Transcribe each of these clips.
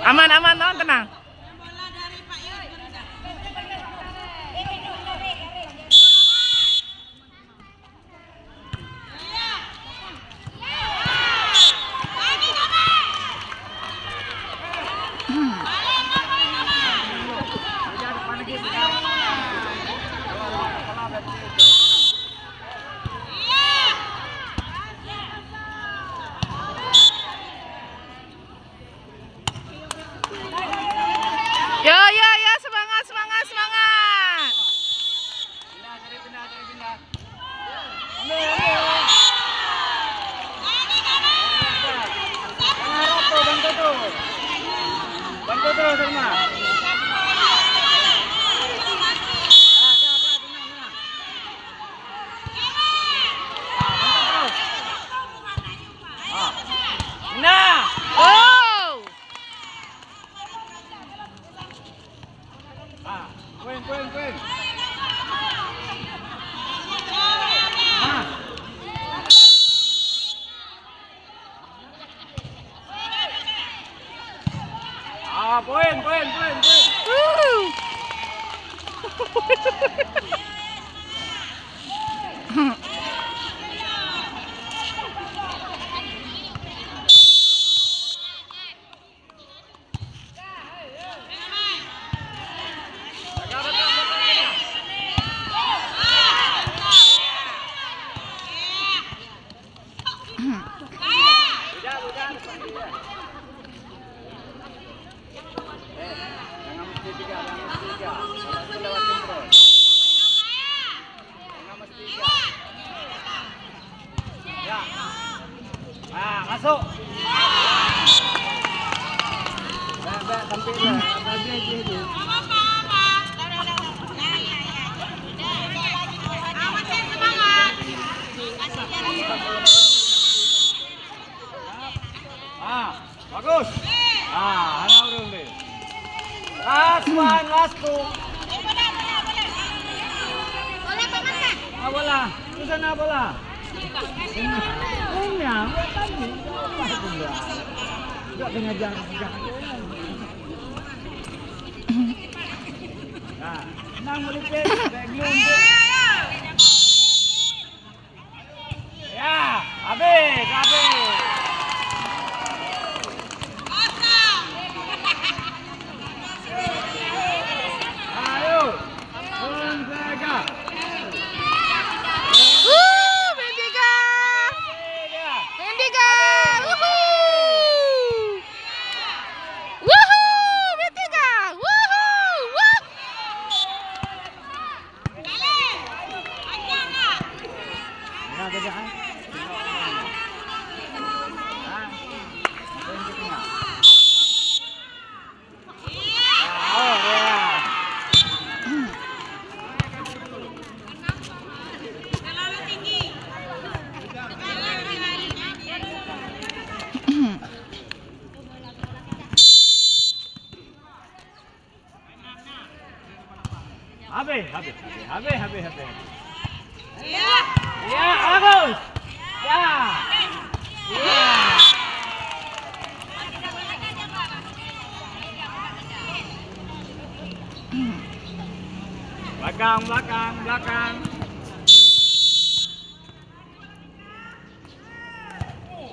Aman, aman, non, tenang. Yo, yo, yo, semangat, semangat, semangat. Bantu terus, Irma. Nah, Oh, poin, poin, poin. Poin, poin, poin, poin. Masuk. Bagus. Ada urung deh. Last one, last two. Bola. Itu sana bola. Enggak sengaja. Nah, menang melipir, ya, habis, habis. Ayo, Benfica. Benfica. Benfica. Woohoo, Benfica. Woohoo. Nah, kerjaan. Habis. Ya, bagus. Ya. Belakang.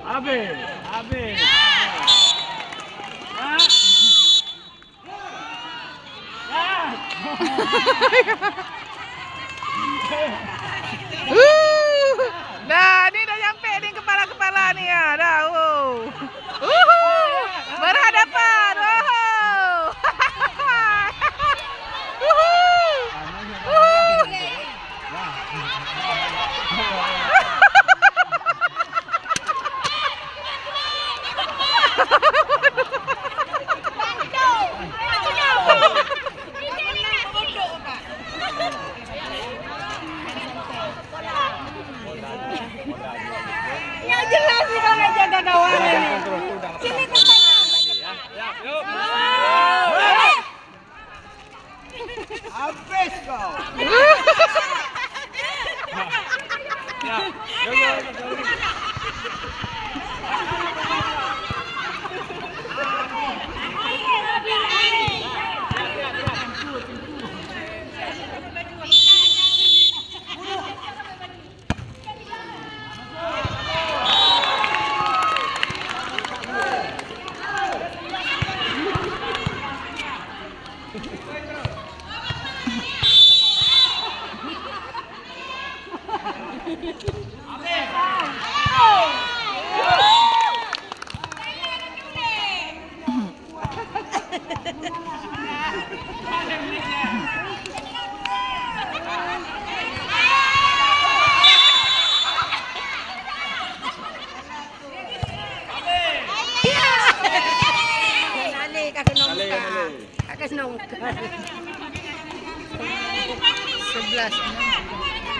Habis. Nah, ini udah nyampe nih kepala-kepala nih ya. Dah, berhadapan. nongkol. 11.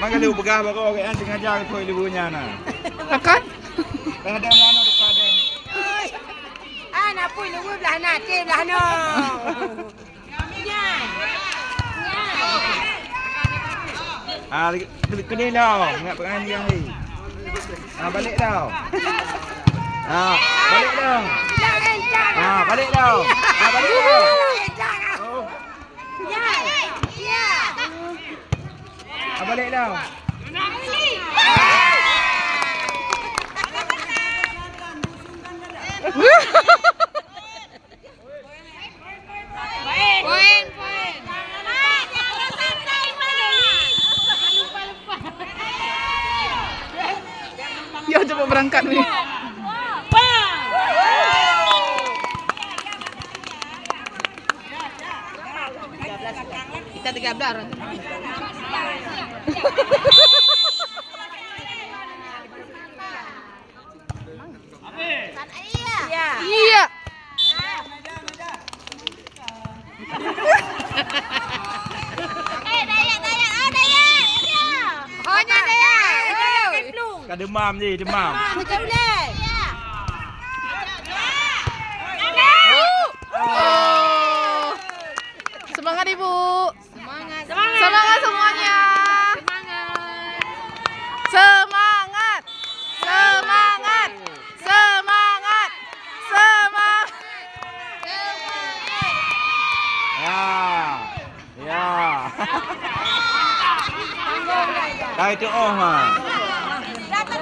Magaling ubagah ba ko kaya sengaja ko ilubunya na. Akan? Ada mana dekat ada. Nak pun lu belah nanti belah no. Kedai dah. Ingat perangai yang ni. Balik dah. Balik dah. Balik dah. Balik dah. Oh. Balik dah. Poin. Ya coba berangkat ni. Kita 13. Iya. Kan demam je, demam. Oh. Semangat Ibu. Semangat semuanya. Semangat. Semangat. Semangat. Semangat. Ya. Dah itu oh ha.